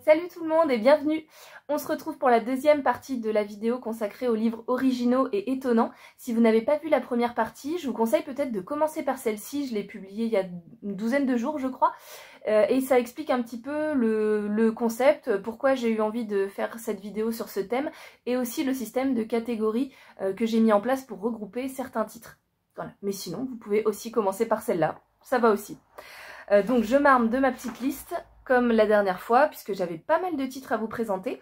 Salut tout le monde et bienvenue. On se retrouve pour la deuxième partie de la vidéo consacrée aux livres originaux et étonnants. Si vous n'avez pas vu la première partie, je vous conseille peut-être de commencer par celle-ci. Je l'ai publiée il y a une douzaine de jours je crois. Et ça explique un petit peu le concept, pourquoi j'ai eu envie de faire cette vidéo sur ce thème, et aussi le système de catégories que j'ai mis en place pour regrouper certains titres. Voilà. Mais sinon, vous pouvez aussi commencer par celle-là, ça va aussi. Donc je m'arme de ma petite liste, comme la dernière fois, puisque j'avais pas mal de titres à vous présenter.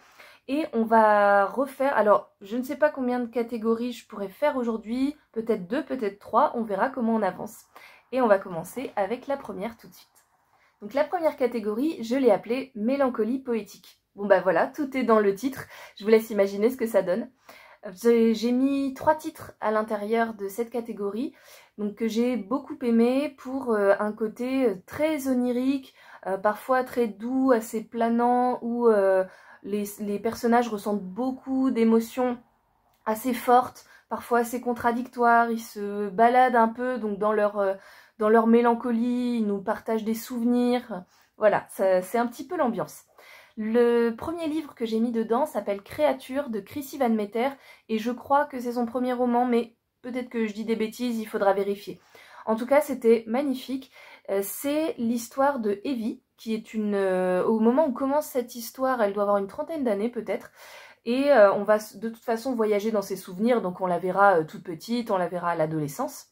Et on va refaire, alors je ne sais pas combien de catégories je pourrais faire aujourd'hui, peut-être 2, peut-être 3, on verra comment on avance. Et on va commencer avec la première tout de suite. Donc la première catégorie, je l'ai appelée mélancolie poétique. Bon bah voilà, tout est dans le titre, je vous laisse imaginer ce que ça donne. J'ai mis 3 titres à l'intérieur de cette catégorie, donc que j'ai beaucoup aimé pour un côté très onirique, parfois très doux, assez planant, où les personnages ressentent beaucoup d'émotions assez fortes, parfois assez contradictoires, ils se baladent un peu donc dans leur mélancolie, ils nous partagent des souvenirs, voilà, c'est un petit peu l'ambiance. Le premier livre que j'ai mis dedans s'appelle Créature de Chrissy Van Meter et je crois que c'est son premier roman, mais peut-être que je dis des bêtises, il faudra vérifier. En tout cas, c'était magnifique. C'est l'histoire de Evie, qui est au moment où commence cette histoire, elle doit avoir une trentaine d'années peut-être, et on va de toute façon voyager dans ses souvenirs, donc on la verra toute petite, on la verra à l'adolescence.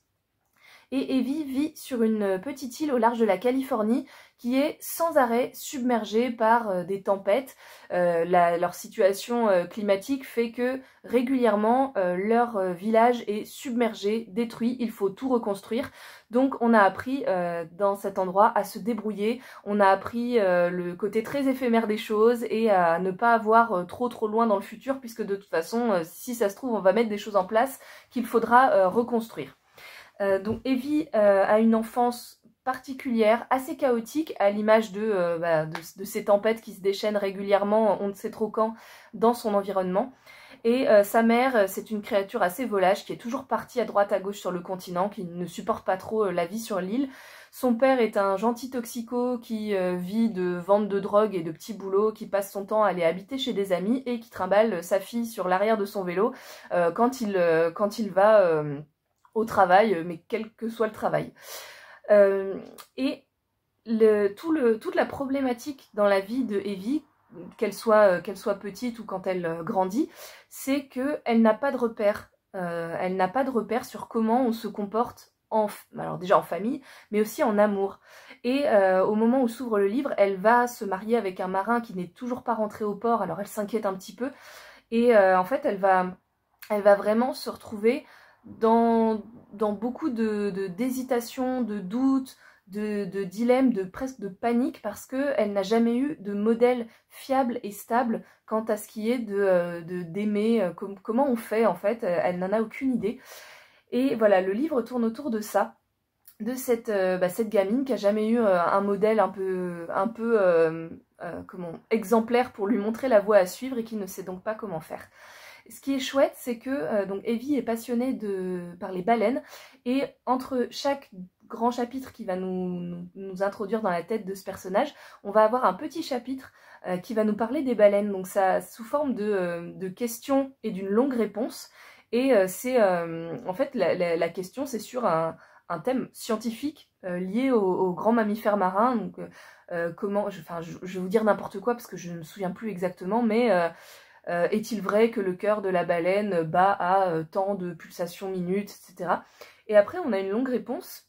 Et Evie vit sur une petite île au large de la Californie qui est sans arrêt submergée par des tempêtes. Leur situation climatique fait que régulièrement leur village est submergé, détruit, il faut tout reconstruire. Donc on a appris dans cet endroit à se débrouiller, on a appris le côté très éphémère des choses et à ne pas avoir trop loin dans le futur, puisque de toute façon, si ça se trouve, on va mettre des choses en place qu'il faudra reconstruire. Donc Evie a une enfance particulière, assez chaotique, à l'image de ces tempêtes qui se déchaînent régulièrement, on ne sait trop quand, dans son environnement. Et sa mère, c'est une créature assez volage, qui est toujours partie à droite à gauche sur le continent, qui ne supporte pas trop la vie sur l'île. Son père est un gentil toxico qui vit de vente de drogue et de petits boulots, qui passe son temps à aller habiter chez des amis et qui trimballe sa fille sur l'arrière de son vélo quand il va au travail, mais quel que soit le travail. Et toute la problématique dans la vie de Evie, qu'elle soit petite ou quand elle grandit, c'est qu'elle n'a pas de repère. Elle n'a pas de repère sur comment on se comporte alors déjà en famille, mais aussi en amour. Et au moment où s'ouvre le livre, elle va se marier avec un marin qui n'est toujours pas rentré au port, alors elle s'inquiète un petit peu. Et en fait, elle va vraiment se retrouver dans beaucoup d'hésitation, de doute, de dilemme, presque de panique, parce qu'elle n'a jamais eu de modèle fiable et stable quant à ce qui est d'aimer, comment on fait en fait, elle n'en a aucune idée. Et voilà, le livre tourne autour de ça, de cette gamine qui a jamais eu un modèle un peu exemplaire pour lui montrer la voie à suivre et qui ne sait donc pas comment faire. Ce qui est chouette, c'est que donc Evie est passionnée par les baleines, et entre chaque grand chapitre qui va nous introduire dans la tête de ce personnage, on va avoir un petit chapitre qui va nous parler des baleines, donc ça sous forme de questions et d'une longue réponse, et c'est en fait la question c'est sur un thème scientifique lié aux grands mammifères marins, donc comment, je vais vous dire n'importe quoi parce que je ne me souviens plus exactement, mais est-il vrai que le cœur de la baleine bat à tant de pulsations minutes, etc. Et après, on a une longue réponse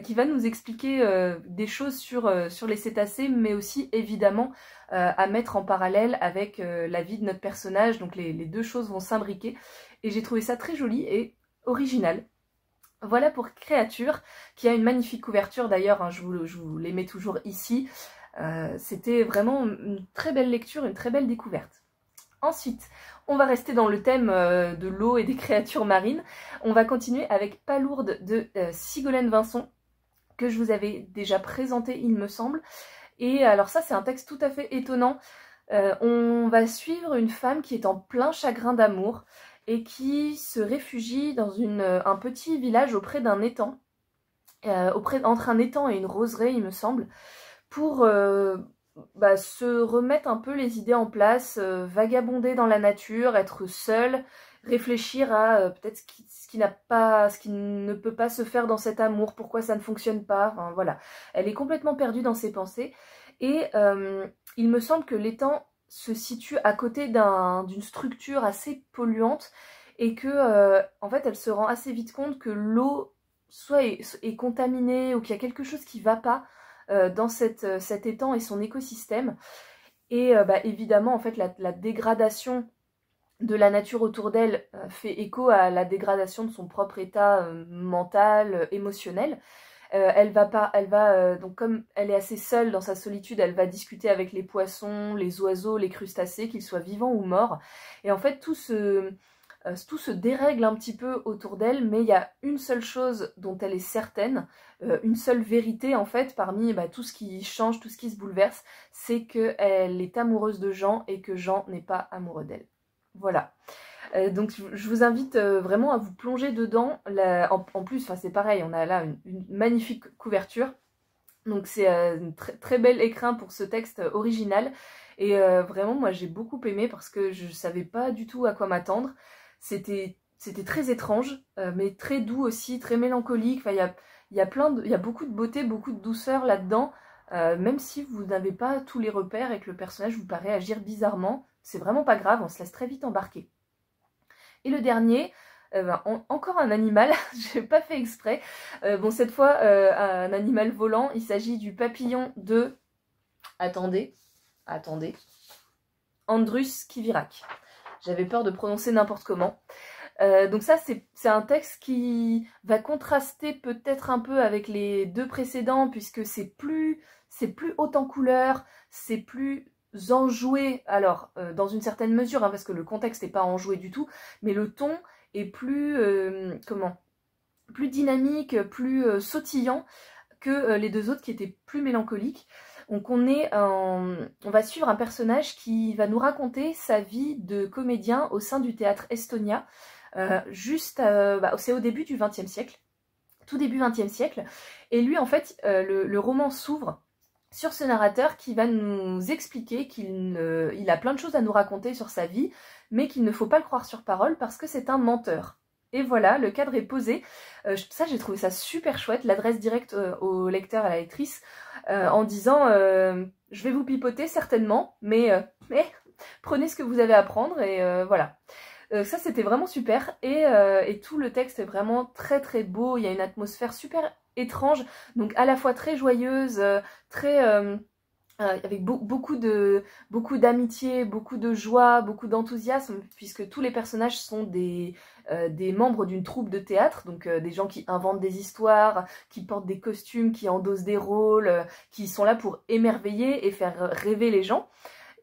qui va nous expliquer des choses sur les cétacés, mais aussi évidemment à mettre en parallèle avec la vie de notre personnage. Donc les deux choses vont s'imbriquer. Et j'ai trouvé ça très joli et original. Voilà pour Créature, qui a une magnifique couverture d'ailleurs, hein, je vous les mets toujours ici. C'était vraiment une très belle lecture, une très belle découverte. Ensuite, on va rester dans le thème de l'eau et des créatures marines. On va continuer avec Palourde de Sigolène Vincent, que je vous avais déjà présenté, il me semble. Et alors ça, c'est un texte tout à fait étonnant. On va suivre une femme qui est en plein chagrin d'amour et qui se réfugie dans un petit village auprès d'un étang, entre un étang et une roseraie, il me semble, pour se remettre un peu les idées en place, vagabonder dans la nature, être seule, réfléchir à peut-être ce qui ne peut pas se faire dans cet amour, pourquoi ça ne fonctionne pas, enfin voilà. Elle est complètement perdue dans ses pensées et il me semble que l'étang se situe à côté d'une structure assez polluante et que en fait elle se rend assez vite compte que l'eau soit est contaminée ou qu'il y a quelque chose qui va pas dans cet étang et son écosystème. Et évidemment en fait la dégradation de la nature autour d'elle fait écho à la dégradation de son propre état mental, émotionnel. Donc comme elle est assez seule dans sa solitude, elle va discuter avec les poissons, les oiseaux, les crustacés, qu'ils soient vivants ou morts. Et en fait tout se dérègle un petit peu autour d'elle, mais il y a une seule chose dont elle est certaine, une seule vérité en fait parmi tout ce qui change, tout ce qui se bouleverse, c'est qu'elle est amoureuse de Jean et que Jean n'est pas amoureux d'elle. Voilà. Donc je vous invite vraiment à vous plonger dedans. En plus, c'est pareil, on a là une magnifique couverture. Donc c'est un très bel écrin pour ce texte original. Et vraiment, moi j'ai beaucoup aimé parce que je savais pas du tout à quoi m'attendre. C'était très étrange, mais très doux aussi, très mélancolique. Enfin, il y a beaucoup de beauté, beaucoup de douceur là-dedans. Même si vous n'avez pas tous les repères et que le personnage vous paraît agir bizarrement, c'est vraiment pas grave, on se laisse très vite embarquer. Et le dernier, encore un animal, je n'ai pas fait exprès. Bon, cette fois, un animal volant, il s'agit du papillon de... Attendez. Andrus Kivirak. J'avais peur de prononcer n'importe comment. Donc ça, c'est un texte qui va contraster peut-être un peu avec les deux précédents, puisque c'est plus haut en couleur, c'est plus enjoué, alors dans une certaine mesure, hein, parce que le contexte n'est pas enjoué du tout, mais le ton est plus, plus dynamique, plus sautillant que les deux autres qui étaient plus mélancoliques. Donc on va suivre un personnage qui va nous raconter sa vie de comédien au sein du théâtre Estonia, c'est au début du XXe siècle, tout début XXe siècle, et lui en fait le roman s'ouvre sur ce narrateur qui va nous expliquer qu'il a plein de choses à nous raconter sur sa vie, mais qu'il ne faut pas le croire sur parole parce que c'est un menteur. Et voilà, le cadre est posé. Ça, j'ai trouvé ça super chouette, l'adresse directe au lecteur et à la lectrice, en disant je vais vous pipoter certainement, mais prenez ce que vous avez à prendre et voilà. Ça, c'était vraiment super et tout le texte est vraiment très très beau. Il y a une atmosphère super étrange, donc à la fois très joyeuse, avec beaucoup d'amitié, beaucoup de joie, beaucoup d'enthousiasme, puisque tous les personnages sont des membres d'une troupe de théâtre, donc des gens qui inventent des histoires, qui portent des costumes, qui endossent des rôles, qui sont là pour émerveiller et faire rêver les gens.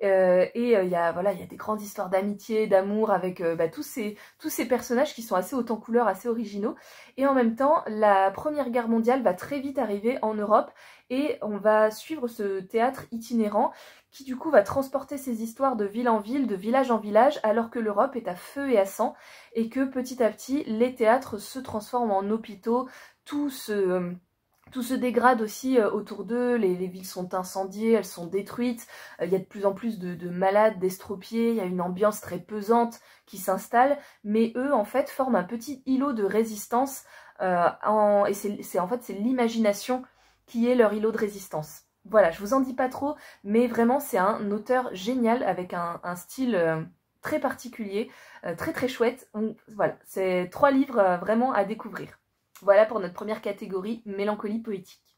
Il y a des grandes histoires d'amitié, d'amour avec tous ces personnages qui sont assez haut en couleur, assez originaux. Et en même temps, la Première Guerre mondiale va très vite arriver en Europe et on va suivre ce théâtre itinérant qui du coup va transporter ces histoires de ville en ville, de village en village, alors que l'Europe est à feu et à sang et que petit à petit, les théâtres se transforment en hôpitaux, tout se dégrade aussi autour d'eux, les villes sont incendiées, elles sont détruites, il y a de plus en plus de malades, d'estropiés, il y a une ambiance très pesante qui s'installe, mais eux en fait forment un petit îlot de résistance, et c'est l'imagination qui est leur îlot de résistance. Voilà, je vous en dis pas trop, mais vraiment c'est un auteur génial avec un style très particulier, très très chouette. Donc voilà, c'est 3 livres vraiment à découvrir. Voilà pour notre première catégorie, mélancolie poétique.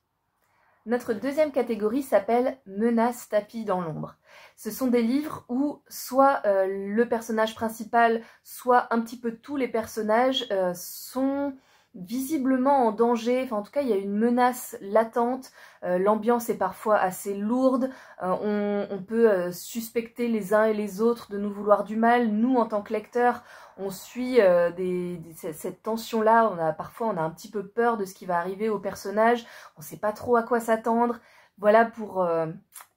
Notre deuxième catégorie s'appelle Menaces tapis dans l'ombre. Ce sont des livres où soit le personnage principal, soit un petit peu tous les personnages sont visiblement en danger, enfin en tout cas il y a une menace latente, l'ambiance est parfois assez lourde, on peut suspecter les uns et les autres de nous vouloir du mal, nous en tant que lecteurs on suit cette tension-là, parfois on a un petit peu peur de ce qui va arriver au personnage, on ne sait pas trop à quoi s'attendre, voilà pour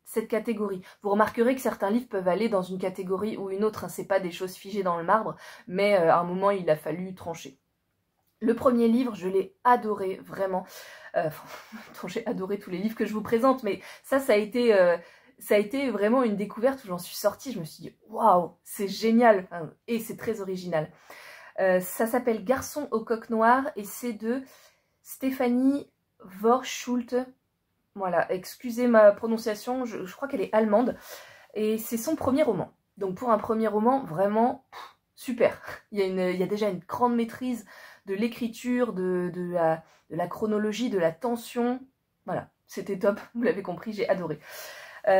cette catégorie. Vous remarquerez que certains livres peuvent aller dans une catégorie ou une autre, hein, c'est pas des choses figées dans le marbre, mais à un moment il a fallu trancher. Le premier livre, je l'ai adoré, vraiment. J'ai adoré tous les livres que je vous présente, mais ça a été ça a été vraiment une découverte où j'en suis sortie, je me suis dit waouh, c'est génial, enfin, et c'est très original. Ça s'appelle Garçon au coq noir et c'est de Stéphanie Vorschult. Voilà, excusez ma prononciation, je crois qu'elle est allemande. Et c'est son premier roman. Donc pour un premier roman, vraiment super. Il y a déjà une grande maîtrise de l'écriture, de la chronologie, de la tension. Voilà, c'était top, vous l'avez compris, j'ai adoré.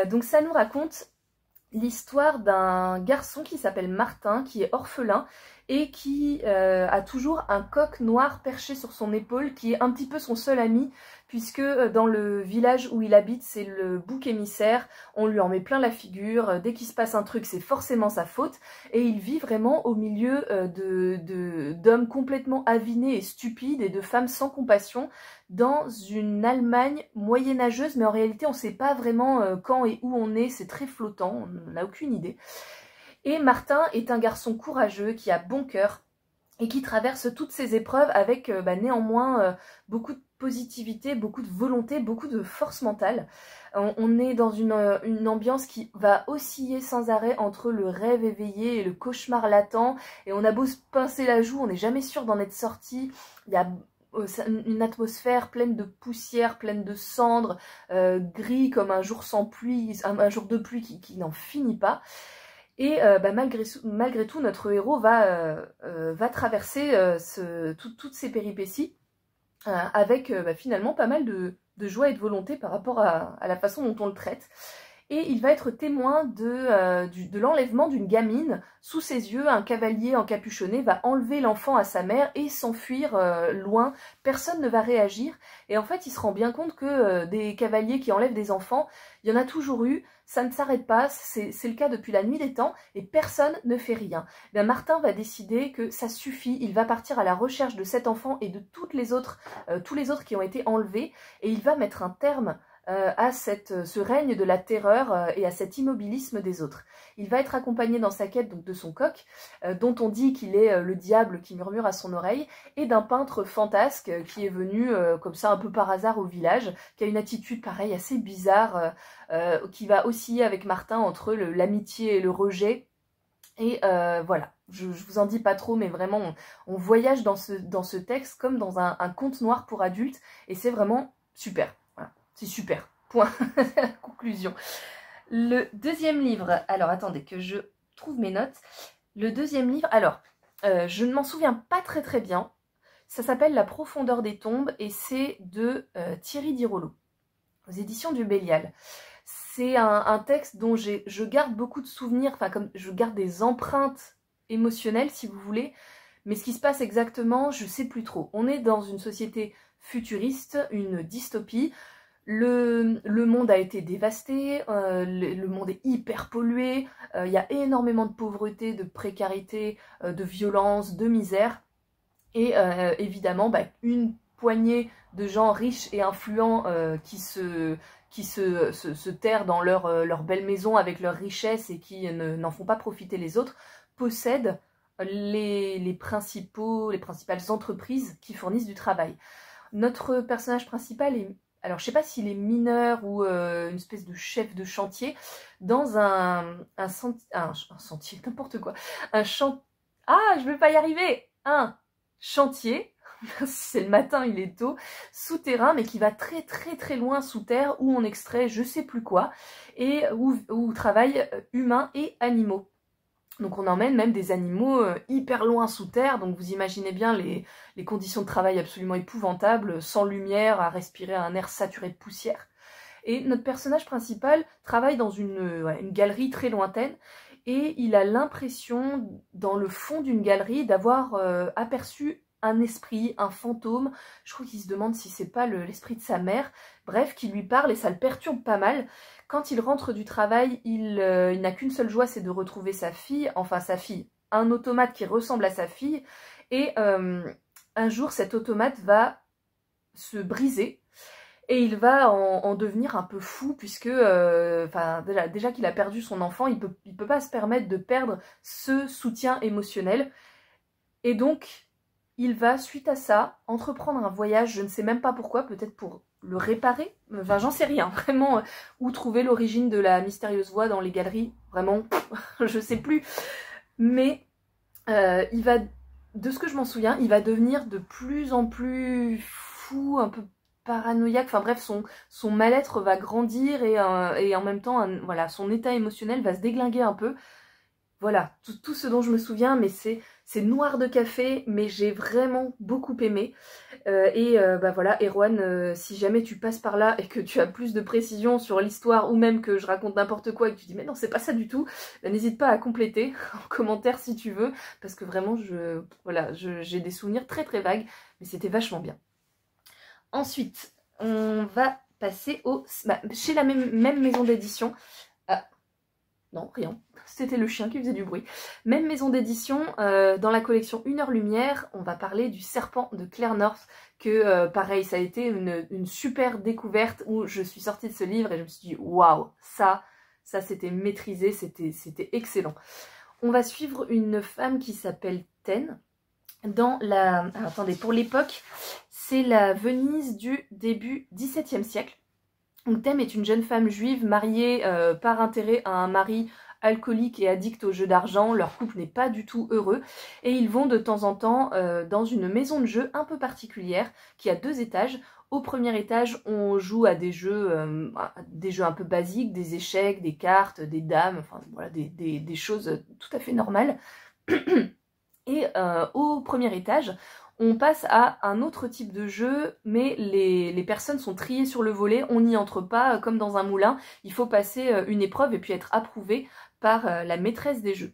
Donc ça nous raconte l'histoire d'un garçon qui s'appelle Martin, qui est orphelin et qui a toujours un coq noir perché sur son épaule, qui est un petit peu son seul ami, puisque dans le village où il habite, c'est le bouc émissaire, on lui en met plein la figure, dès qu'il se passe un truc, c'est forcément sa faute, et il vit vraiment au milieu d'hommes complètement avinés et stupides, et de femmes sans compassion, dans une Allemagne moyenâgeuse, mais en réalité on ne sait pas vraiment quand et où on est, c'est très flottant, on n'a aucune idée. Et Martin est un garçon courageux qui a bon cœur et qui traverse toutes ces épreuves avec néanmoins beaucoup de positivité, beaucoup de volonté, beaucoup de force mentale. On est dans une ambiance qui va osciller sans arrêt entre le rêve éveillé et le cauchemar latent, et on a beau se pincer la joue, on n'est jamais sûr d'en être sorti. Il y a une atmosphère pleine de poussière, pleine de cendres, gris comme un jour sans pluie, un jour de pluie qui n'en finit pas. Et malgré tout, notre héros va traverser toutes ces péripéties avec finalement pas mal de joie et de volonté par rapport à la façon dont on le traite. Et il va être témoin de l'enlèvement d'une gamine. Sous ses yeux, un cavalier encapuchonné va enlever l'enfant à sa mère et s'enfuir loin. Personne ne va réagir. Et en fait, il se rend bien compte que des cavaliers qui enlèvent des enfants, il y en a toujours eu. Ça ne s'arrête pas, c'est le cas depuis la nuit des temps, et personne ne fait rien. Bien, Martin va décider que ça suffit, il va partir à la recherche de cet enfant et de tous les autres qui ont été enlevés, et il va mettre un terme à ce règne de la terreur et à cet immobilisme des autres. Il va être accompagné dans sa quête donc, de son coq, dont on dit qu'il est le diable qui murmure à son oreille, et d'un peintre fantasque qui est venu comme ça un peu par hasard au village, qui a une attitude pareille assez bizarre, qui va osciller avec Martin entre l'amitié et le rejet. Et voilà, je vous en dis pas trop, mais vraiment on voyage dans ce texte comme dans un conte noir pour adultes, et c'est vraiment super. C'est super. Point. Conclusion. Le deuxième livre. Alors, attendez que je trouve mes notes. Le deuxième livre. Alors, je ne m'en souviens pas très bien. Ça s'appelle La profondeur des tombes et c'est de Thierry Dirollo, aux éditions du Bélial. C'est un texte dont je garde beaucoup de souvenirs, enfin, comme je garde des empreintes émotionnelles, si vous voulez. Mais ce qui se passe exactement, je ne sais plus trop. On est dans une société futuriste, une dystopie. Le monde a été dévasté, le monde est hyper pollué, il y a énormément de pauvreté, de précarité, de violence, de misère. Et évidemment, une poignée de gens riches et influents qui se terrent dans leur belle maison avec leurs richesses et qui n'en font pas profiter les autres, possèdent les principales entreprises qui fournissent du travail. Notre personnage principal est... Alors, je sais pas s'il est mineur ou une espèce de chef de chantier dans un chantier, n'importe quoi. Ah, je vais pas y arriver. Un chantier, c'est le matin, il est tôt, souterrain, mais qui va très loin sous terre, où on extrait je sais plus quoi, et où travaillent humains et animaux. Donc on emmène même des animaux hyper loin sous terre, donc vous imaginez bien les conditions de travail absolument épouvantables, sans lumière, à respirer un air saturé de poussière. Et notre personnage principal travaille dans une galerie très lointaine, et il a l'impression, dans le fond d'une galerie, d'avoir aperçu un esprit, un fantôme. Je crois qu'il se demande si c'est pas l'esprit de sa mère, bref, qui lui parle, et ça le perturbe pas mal. Quand il rentre du travail, il n'a qu'une seule joie, c'est de retrouver sa fille, un automate qui ressemble à sa fille, et un jour cet automate va se briser, et il va en devenir un peu fou, puisque déjà qu'il a perdu son enfant, il peut pas se permettre de perdre ce soutien émotionnel, et donc il va, suite à ça, entreprendre un voyage, je ne sais même pas pourquoi, peut-être pour le réparer, enfin j'en sais rien, vraiment, où trouver l'origine de la mystérieuse voix dans les galeries, vraiment, je sais plus, mais il va, de ce que je m'en souviens, il va devenir de plus en plus fou, un peu paranoïaque, enfin bref, son mal-être va grandir et en même temps, voilà, son état émotionnel va se déglinguer un peu. Voilà, tout ce dont je me souviens, mais c'est noir de café, mais j'ai vraiment beaucoup aimé. Bah voilà, Erwan, si jamais tu passes par là et que tu as plus de précisions sur l'histoire, ou même que je raconte n'importe quoi et que tu dis mais non c'est pas ça du tout, bah, n'hésite pas à compléter en commentaire si tu veux, parce que vraiment j'ai des souvenirs très très vagues, mais c'était vachement bien. Ensuite, on va passer chez la même maison d'édition. Ah, non, rien. C'était le chien qui faisait du bruit. Même maison d'édition, dans la collection 1 heure lumière, on va parler du Serpent de Claire North, que pareil, ça a été une super découverte où je suis sortie de ce livre et je me suis dit waouh, ça c'était maîtrisé, c'était excellent. On va suivre une femme qui s'appelle Ten. Dans la... Alors, attendez, pour l'époque, c'est la Venise du début XVIIe siècle. Donc Thème est une jeune femme juive mariée par intérêt à un mari alcoolique et addict aux jeux d'argent. Leur couple n'est pas du tout heureux et ils vont de temps en temps dans une maison de jeu un peu particulière qui a 2 étages. Au premier étage, on joue à des jeux un peu basiques, des échecs, des cartes, des dames, enfin voilà, des choses tout à fait normales. Et au premier étage, on passe à un autre type de jeu, mais les personnes sont triées sur le volet, on n'y entre pas comme dans un moulin, il faut passer une épreuve et puis être approuvé par la maîtresse des jeux.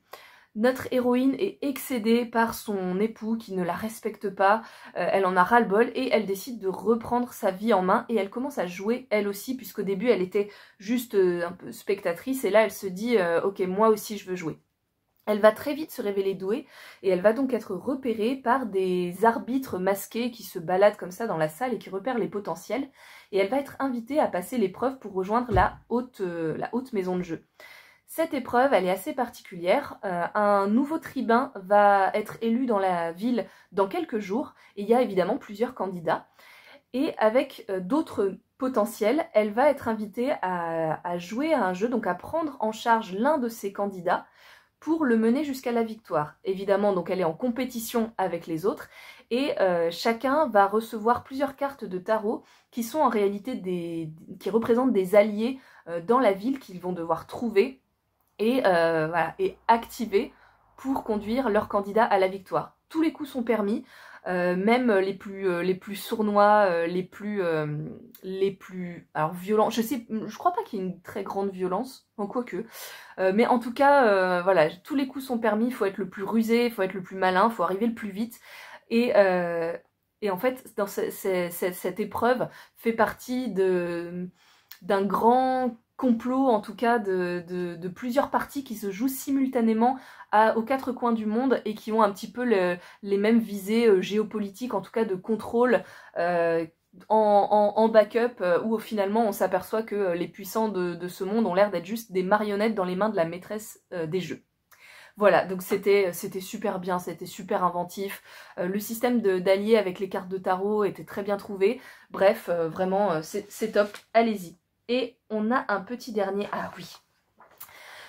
Notre héroïne est excédée par son époux qui ne la respecte pas, elle en a ras-le-bol et elle décide de reprendre sa vie en main et elle commence à jouer elle aussi, puisqu'au début elle était juste un peu spectatrice et là elle se dit ok, moi aussi je veux jouer. Elle va très vite se révéler douée et elle va donc être repérée par des arbitres masqués qui se baladent comme ça dans la salle et qui repèrent les potentiels. Et elle va être invitée à passer l'épreuve pour rejoindre la haute maison de jeu. Cette épreuve, elle est assez particulière. Un nouveau tribun va être élu dans la ville dans quelques jours et il y a évidemment plusieurs candidats. Et avec d'autres potentiels, elle va être invitée à jouer à un jeu, donc à prendre en charge l'un de ces candidats pour le mener jusqu'à la victoire. Évidemment, donc elle est en compétition avec les autres et chacun va recevoir plusieurs cartes de tarot qui sont en réalité qui représentent des alliés dans la ville qu'ils vont devoir trouver et activer pour conduire leur candidat à la victoire. Tous les coups sont permis, même les plus sournois, les plus alors violents. Je crois pas qu'il y ait une très grande violence, en quoi que. Mais en tout cas, voilà, tous les coups sont permis. Il faut être le plus rusé, il faut être le plus malin, il faut arriver le plus vite. Et en fait, dans cette épreuve fait partie d'un grand complot, en tout cas de plusieurs parties qui se jouent simultanément aux 4 coins du monde et qui ont un petit peu les mêmes visées géopolitiques, en tout cas de contrôle en backup, où finalement on s'aperçoit que les puissants de ce monde ont l'air d'être juste des marionnettes dans les mains de la maîtresse des jeux. Voilà, donc c'était super bien, c'était super inventif. Le système d'alliés avec les cartes de tarot était très bien trouvé. Bref, vraiment, c'est top, allez-y. Et on a un petit dernier, ah oui,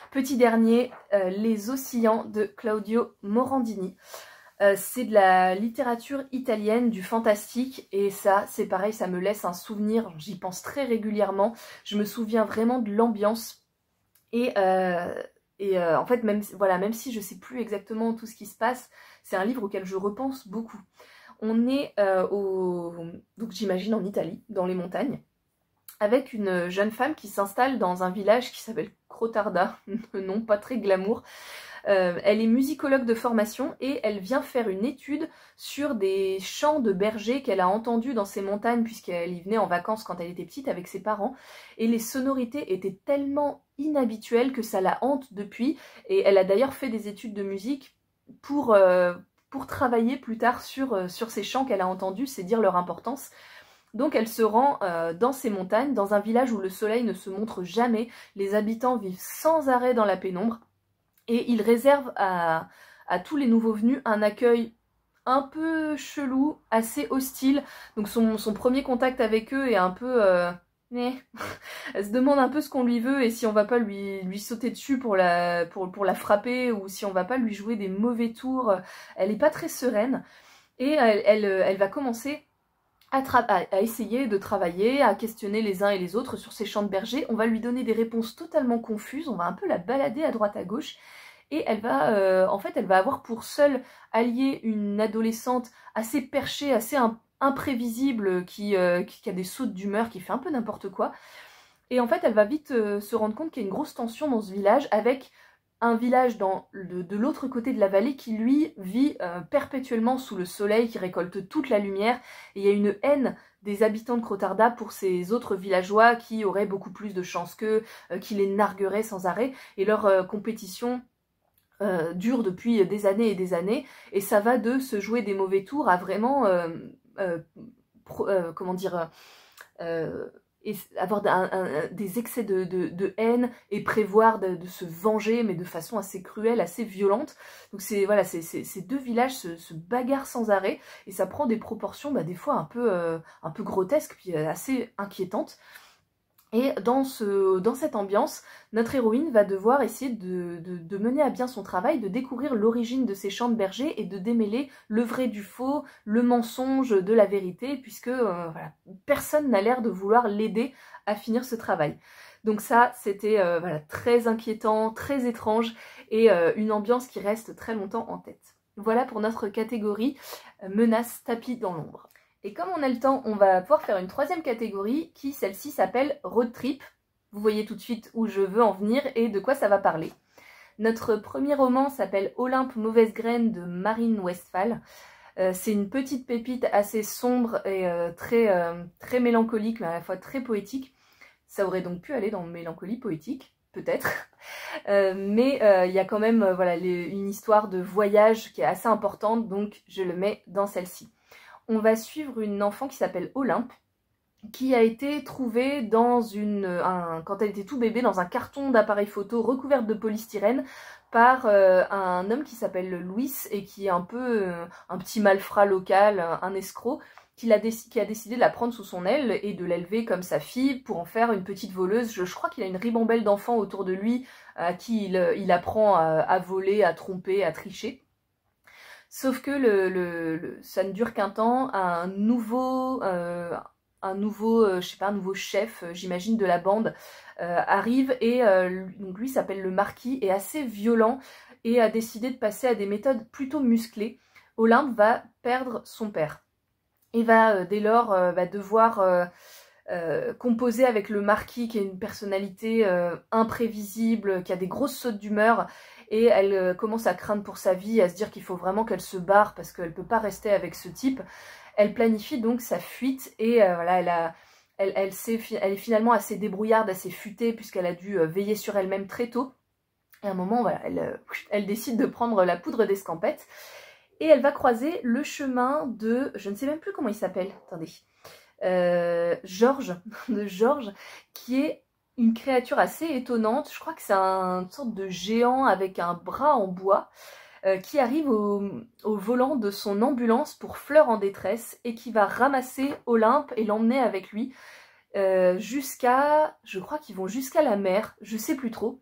petit dernier, Les Oscillants de Claudio Morandini. C'est de la littérature italienne, du fantastique, et ça, c'est pareil, ça me laisse un souvenir, j'y pense très régulièrement, je me souviens vraiment de l'ambiance, et en fait, même si je sais plus exactement tout ce qui se passe, c'est un livre auquel je repense beaucoup. On est donc j'imagine en Italie, dans les montagnes, avec une jeune femme qui s'installe dans un village qui s'appelle Crotarda, non pas très glamour. Elle est musicologue de formation et elle vient faire une étude sur des chants de bergers qu'elle a entendus dans ces montagnes puisqu'elle y venait en vacances quand elle était petite avec ses parents. Et les sonorités étaient tellement inhabituelles que ça la hante depuis. Et elle a d'ailleurs fait des études de musique pour travailler plus tard sur ces chants qu'elle a entendus, c'est dire leur importance. Donc elle se rend dans ces montagnes, dans un village où le soleil ne se montre jamais, les habitants vivent sans arrêt dans la pénombre, et ils réservent à tous les nouveaux venus un accueil un peu chelou, assez hostile. Donc son premier contact avec eux est un peu... Elle se demande un peu ce qu'on lui veut et si on va pas lui sauter dessus pour la frapper ou si on va pas lui jouer des mauvais tours. Elle est pas très sereine et elle va commencer à essayer de travailler, à questionner les uns et les autres sur ses champs de berger. On va lui donner des réponses totalement confuses, on va un peu la balader à droite à gauche. Et elle va, en fait, elle va avoir pour seule alliée une adolescente assez perchée, assez imprévisible, qui a des sautes d'humeur, qui fait un peu n'importe quoi. Et en fait, elle va vite se rendre compte qu'il y a une grosse tension dans ce village, avec un village de l'autre côté de la vallée qui, lui, vit perpétuellement sous le soleil, qui récolte toute la lumière. Et il y a une haine des habitants de Crotarda pour ces autres villageois qui auraient beaucoup plus de chance qu'eux, qui les nargueraient sans arrêt. Et leur compétition dure depuis des années et des années. Et ça va de se jouer des mauvais tours à vraiment... comment dire... et avoir des excès de haine et prévoir de se venger, mais de façon assez cruelle, assez violente. Donc voilà, ces deux villages se bagarrent sans arrêt, et ça prend des proportions des fois un peu grotesques, puis assez inquiétantes. Et dans cette ambiance, notre héroïne va devoir essayer de mener à bien son travail, de découvrir l'origine de ces champs de berger et de démêler le vrai du faux, le mensonge de la vérité, puisque voilà, personne n'a l'air de vouloir l'aider à finir ce travail. Donc ça, c'était voilà, très inquiétant, très étrange, et une ambiance qui reste très longtemps en tête. Voilà pour notre catégorie menace tapis dans l'ombre. Et comme on a le temps, on va pouvoir faire une troisième catégorie qui, celle-ci, s'appelle Road Trip. Vous voyez tout de suite où je veux en venir et de quoi ça va parler. Notre premier roman s'appelle Olympe Mauvaise Graine de Marine Westphal. C'est une petite pépite assez sombre et très mélancolique, mais à la fois très poétique. Ça aurait donc pu aller dans mélancolie poétique, peut-être. Mais il y a quand même voilà, une histoire de voyage qui est assez importante, donc je le mets dans celle-ci. On va suivre une enfant qui s'appelle Olympe, qui a été trouvée quand elle était tout bébé, dans un carton d'appareil photo recouverte de polystyrène par un homme qui s'appelle Louis et qui est un peu un petit malfrat local, un escroc, qui a décidé de la prendre sous son aile et de l'élever comme sa fille pour en faire une petite voleuse. Je crois qu'il a une ribambelle d'enfants autour de lui à qui il apprend à voler, à tromper, à tricher. Sauf que ça ne dure qu'un temps, un nouveau chef, j'imagine, de la bande arrive et donc lui s'appelle le Marquis, est assez violent et a décidé de passer à des méthodes plutôt musclées. Olympe va perdre son père et va dès lors devoir composer avec le Marquis, qui est une personnalité imprévisible, qui a des grosses sautes d'humeur. Et elle commence à craindre pour sa vie, à se dire qu'il faut vraiment qu'elle se barre parce qu'elle ne peut pas rester avec ce type. Elle planifie donc sa fuite et voilà, elle est finalement assez débrouillarde, assez futée, puisqu'elle a dû veiller sur elle-même très tôt. Et à un moment, voilà, elle décide de prendre la poudre d'escampette et elle va croiser le chemin de... Je ne sais même plus comment il s'appelle, attendez. Georges, qui est une créature assez étonnante. Je crois que c'est une sorte de géant avec un bras en bois qui arrive au volant de son ambulance pour Fleur en détresse et qui va ramasser Olympe et l'emmener avec lui je crois qu'ils vont jusqu'à la mer, je sais plus trop.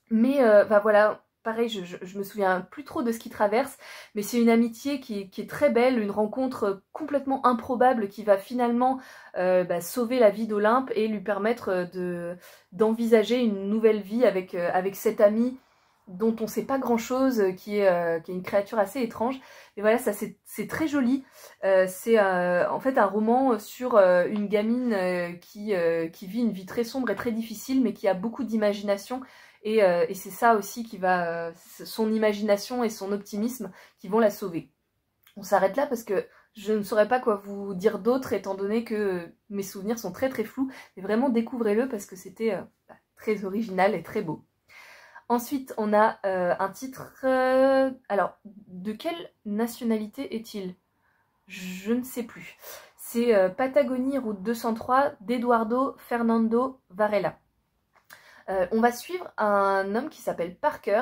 Mais voilà, pareil, je me souviens plus trop de ce qu'ils traversent, mais c'est une amitié qui est très belle, une rencontre complètement improbable qui va finalement sauver la vie d'Olympe et lui permettre d'envisager une nouvelle vie avec cet ami dont on ne sait pas grand-chose, qui est une créature assez étrange. Et voilà, ça c'est très joli. C'est en fait un roman sur une gamine qui vit une vie très sombre et très difficile, mais qui a beaucoup d'imagination. Et c'est ça aussi qui va, son imagination et son optimisme qui vont la sauver. On s'arrête là parce que je ne saurais pas quoi vous dire d'autre étant donné que mes souvenirs sont très très flous. Mais vraiment découvrez-le parce que c'était très original et très beau. Ensuite, on a un titre... alors, de quelle nationalité est-il? Je ne sais plus. C'est Patagonie, route 203 d'Eduardo Fernando Varela. On va suivre un homme qui s'appelle Parker,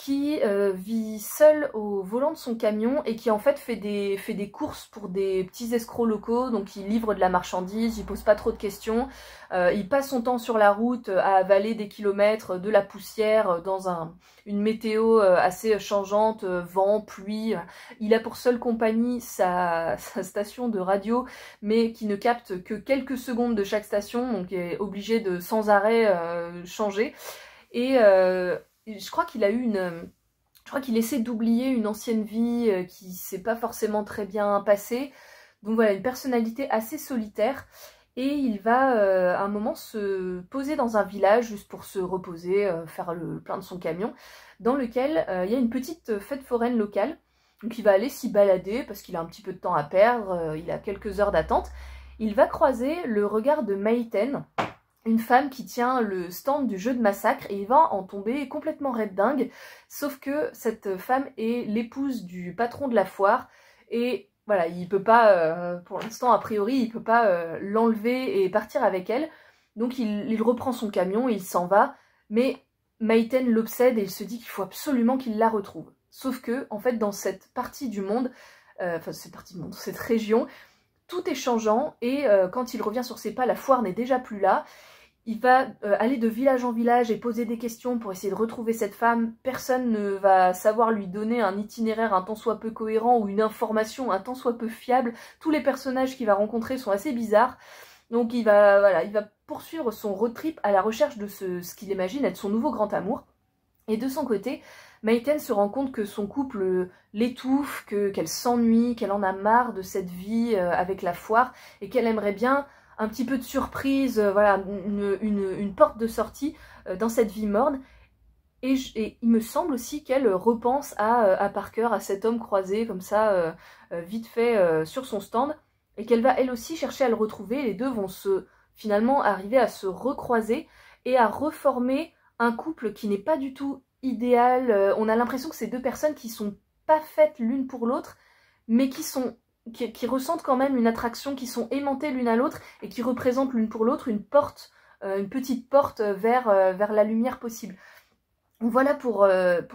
qui vit seul au volant de son camion et qui en fait fait des courses pour des petits escrocs locaux, donc il livre de la marchandise, il pose pas trop de questions, il passe son temps sur la route à avaler des kilomètres de la poussière dans une météo assez changeante, vent, pluie. Il a pour seule compagnie sa station de radio, mais qui ne capte que quelques secondes de chaque station, donc il est obligé de sans arrêt changer. Et je crois qu'il a eu je crois qu'il essaie d'oublier une ancienne vie qui s'est pas forcément très bien passée. Donc voilà, une personnalité assez solitaire. Et il va à un moment se poser dans un village juste pour se reposer, faire le plein de son camion, dans lequel il y a une petite fête foraine locale. Donc il va aller s'y balader parce qu'il a un petit peu de temps à perdre, il a quelques heures d'attente. Il va croiser le regard de Mayten, une femme qui tient le stand du jeu de massacre, et il va en tomber complètement red dingue, sauf que cette femme est l'épouse du patron de la foire, et voilà, il peut pas, pour l'instant a priori, il peut pas l'enlever et partir avec elle, donc il reprend son camion, il s'en va, mais Mayten l'obsède et il se dit qu'il faut absolument qu'il la retrouve. Sauf que, en fait, dans cette partie du monde, cette région, tout est changeant, et quand il revient sur ses pas, la foire n'est déjà plus là. Il va aller de village en village et poser des questions pour essayer de retrouver cette femme. Personne ne va savoir lui donner un itinéraire un tant soit peu cohérent ou une information un tant soit peu fiable. Tous les personnages qu'il va rencontrer sont assez bizarres. Donc il va poursuivre son road trip à la recherche de ce qu'il imagine être son nouveau grand amour. Et de son côté, Mayten se rend compte que son couple l'étouffe, qu'elle s'ennuie, qu'elle en a marre de cette vie avec la foire et qu'elle aimerait bien un petit peu de surprise, voilà, une porte de sortie dans cette vie morne. Et il me semble aussi qu'elle repense à Parker, à cet homme croisé comme ça, vite fait sur son stand, et qu'elle va elle aussi chercher à le retrouver. Les deux vont finalement arriver à se recroiser et à reformer un couple qui n'est pas du tout idéal. On a l'impression que c'est deux personnes qui sont pas faites l'une pour l'autre, mais qui ressentent quand même une attraction, qui sont aimantées l'une à l'autre et qui représentent l'une pour l'autre une porte, une petite porte vers la lumière possible. Donc voilà pour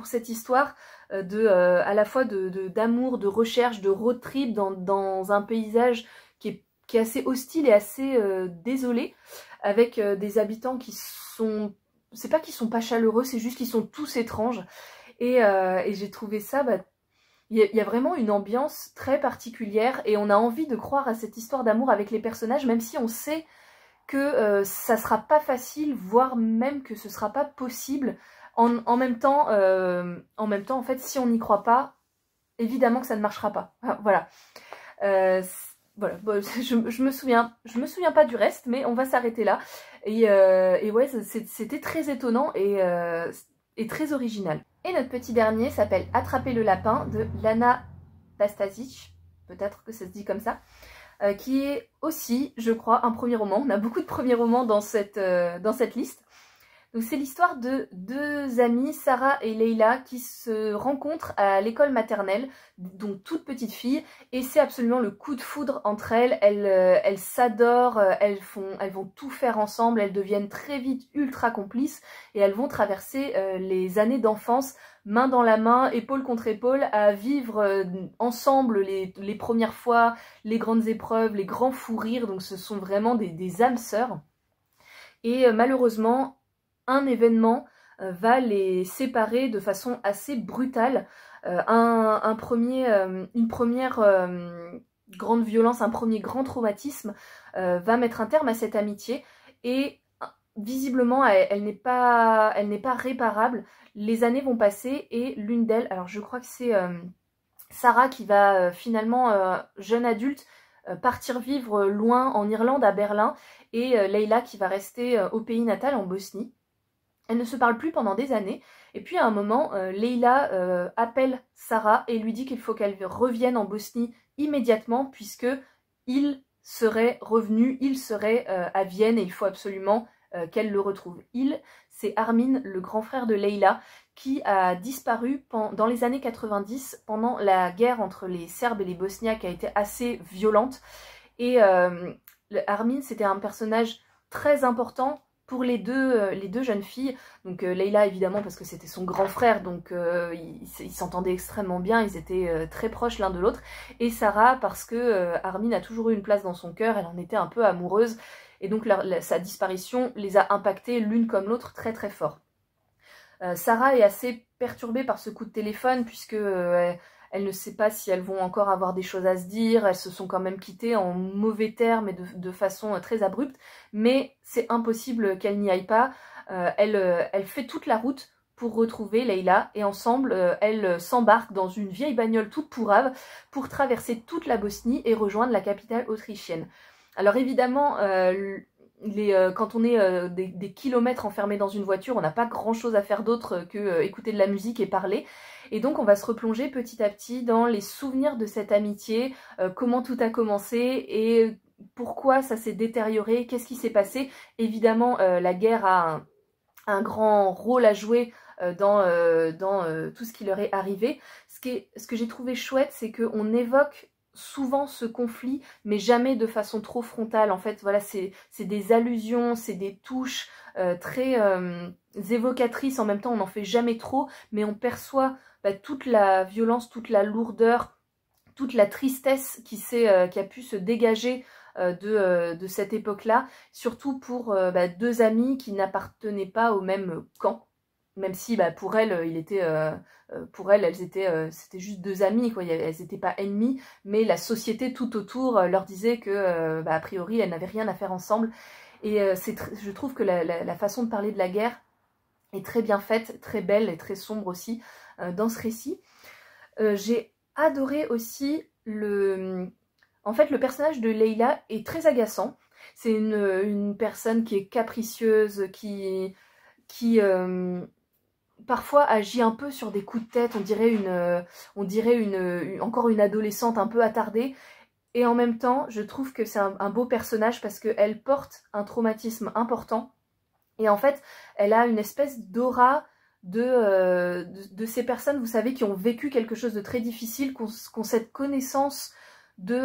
cette histoire à la fois d'amour, de recherche, de road trip dans un paysage qui est assez hostile et assez désolé, avec des habitants qui sont... C'est pas qu'ils sont pas chaleureux, c'est juste qu'ils sont tous étranges. Et j'ai trouvé ça... il y a vraiment une ambiance très particulière et on a envie de croire à cette histoire d'amour avec les personnages, même si on sait que ça sera pas facile, voire même que ce sera pas possible. En même temps, en fait, si on n'y croit pas, évidemment que ça ne marchera pas. Voilà. Voilà. Bon, je me souviens pas du reste, mais on va s'arrêter là. Et ouais, c'était très étonnant et très original. Et notre petit dernier s'appelle Attraper le lapin de Lana Bastasic, peut-être que ça se dit comme ça, qui est aussi, je crois, un premier roman. On a beaucoup de premiers romans dans cette liste. Donc c'est l'histoire de deux amies, Sarah et Leila, qui se rencontrent à l'école maternelle, donc toutes petites filles, et c'est absolument le coup de foudre entre elles. Elles s'adorent, elles vont tout faire ensemble, elles deviennent très vite ultra complices, et elles vont traverser les années d'enfance main dans la main, épaule contre épaule, à vivre ensemble les premières fois, les grandes épreuves, les grands fous rires. Donc ce sont vraiment des âmes sœurs. Et malheureusement, un événement va les séparer de façon assez brutale. Une première grande violence, un premier grand traumatisme va mettre un terme à cette amitié, et visiblement elle n'est pas réparable. Les années vont passer et l'une d'elles, alors je crois que c'est Sarah qui va finalement, jeune adulte, partir vivre loin en Irlande, à Berlin, et Leila qui va rester au pays natal, en Bosnie. Elles ne se parlent plus pendant des années, et puis à un moment, Leila appelle Sarah et lui dit qu'il faut qu'elle revienne en Bosnie immédiatement, puisque il serait revenu, il serait à Vienne, et il faut absolument qu'elle le retrouve. C'est Armin, le grand frère de Leila, qui a disparu dans les années 90, pendant la guerre entre les Serbes et les Bosniaques, qui a été assez violente. Et Armin, c'était un personnage très important pour les deux jeunes filles, donc Leila évidemment parce que c'était son grand frère, donc ils s'entendaient extrêmement bien, ils étaient très proches l'un de l'autre, et Sarah parce que Armin a toujours eu une place dans son cœur, elle en était un peu amoureuse, et donc sa disparition les a impactées l'une comme l'autre très très fort. Sarah est assez perturbée par ce coup de téléphone puisque elle ne sait pas si elles vont encore avoir des choses à se dire, elles se sont quand même quittées en mauvais termes et de façon très abrupte, mais c'est impossible qu'elle n'y aille pas. Elle fait toute la route pour retrouver Leila et ensemble elles s'embarquent dans une vieille bagnole toute pourrave pour traverser toute la Bosnie et rejoindre la capitale autrichienne. Alors évidemment, quand on est des kilomètres enfermés dans une voiture, on n'a pas grand chose à faire d'autre que écouter de la musique et parler. Et donc on va se replonger petit à petit dans les souvenirs de cette amitié, comment tout a commencé et pourquoi ça s'est détérioré, qu'est-ce qui s'est passé. Évidemment, la guerre a un grand rôle à jouer dans tout ce qui leur est arrivé. Ce que j'ai trouvé chouette, c'est qu'on évoque souvent ce conflit, mais jamais de façon trop frontale. En fait, voilà, c'est des allusions, c'est des touches très évocatrices. En même temps, on n'en fait jamais trop, mais on perçoit toute la violence, toute la lourdeur, toute la tristesse qui a pu se dégager de cette époque-là, surtout pour deux amies qui n'appartenaient pas au même camp, même si pour elles, c'était juste deux amies, quoi. Elles n'étaient pas ennemies, mais la société tout autour leur disait que, a priori, elles n'avaient rien à faire ensemble. Et je trouve que la façon de parler de la guerre est très bien faite, très belle et très sombre aussi dans ce récit. J'ai adoré aussi en fait, le personnage de Leila est très agaçant. C'est une personne qui est capricieuse, qui parfois agit un peu sur des coups de tête, on dirait encore une adolescente un peu attardée. Et en même temps, je trouve que c'est un beau personnage parce qu'elle porte un traumatisme important. Et en fait, elle a une espèce d'aura de ces personnes, vous savez, qui ont vécu quelque chose de très difficile, qui ont cette connaissance de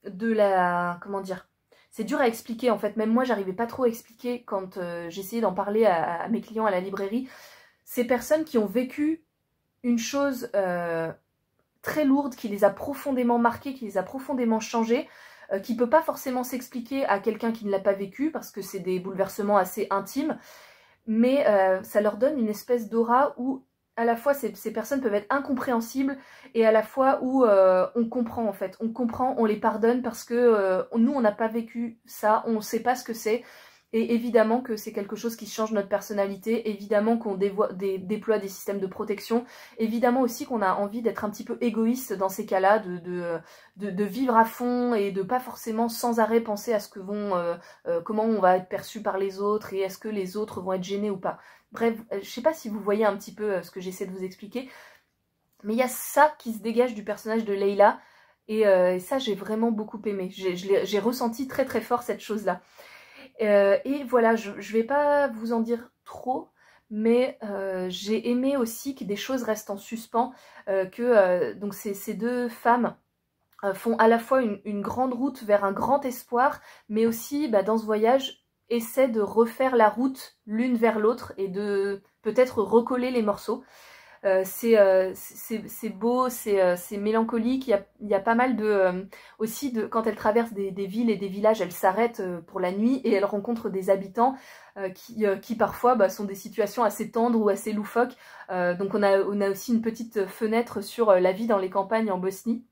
la... Comment dire ? C'est dur à expliquer, en fait. Même moi, j'arrivais pas trop à expliquer quand j'essayais d'en parler à mes clients à la librairie. Ces personnes qui ont vécu une chose très lourde, qui les a profondément marquées, qui les a profondément changées, qui ne peut pas forcément s'expliquer à quelqu'un qui ne l'a pas vécu, parce que c'est des bouleversements assez intimes, mais ça leur donne une espèce d'aura où à la fois ces personnes peuvent être incompréhensibles et à la fois où on comprend en fait, on comprend, on les pardonne parce que nous on n'a pas vécu ça, on ne sait pas ce que c'est. Et évidemment que c'est quelque chose qui change notre personnalité, évidemment qu'on déploie des systèmes de protection, évidemment aussi qu'on a envie d'être un petit peu égoïste dans ces cas-là, de vivre à fond et de pas forcément sans arrêt penser à ce que comment on va être perçu par les autres et est-ce que les autres vont être gênés ou pas. Bref, je sais pas si vous voyez un petit peu ce que j'essaie de vous expliquer, mais il y a ça qui se dégage du personnage de Leila et ça j'ai vraiment beaucoup aimé, j'ai ressenti très très fort cette chose-là. Et voilà, je vais pas vous en dire trop, mais j'ai aimé aussi que des choses restent en suspens, donc ces deux femmes font à la fois une grande route vers un grand espoir, mais aussi dans ce voyage essaient de refaire la route l'une vers l'autre et de peut-être recoller les morceaux. C'est beau, c'est mélancolique, il y a pas mal aussi quand elles traversent des villes et des villages, elles s'arrêtent pour la nuit et elles rencontrent des habitants qui parfois sont des situations assez tendres ou assez loufoques. Donc on a aussi une petite fenêtre sur la vie dans les campagnes en Bosnie.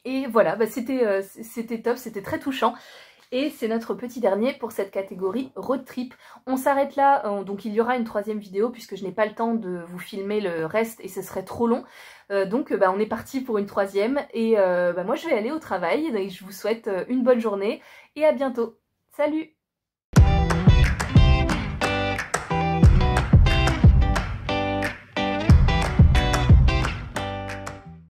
Et voilà, c'était top, c'était très touchant. Et c'est notre petit dernier pour cette catégorie road trip. On s'arrête là, donc il y aura une troisième vidéo puisque je n'ai pas le temps de vous filmer le reste et ce serait trop long. Donc on est parti pour une troisième et moi je vais aller au travail et je vous souhaite une bonne journée et à bientôt. Salut!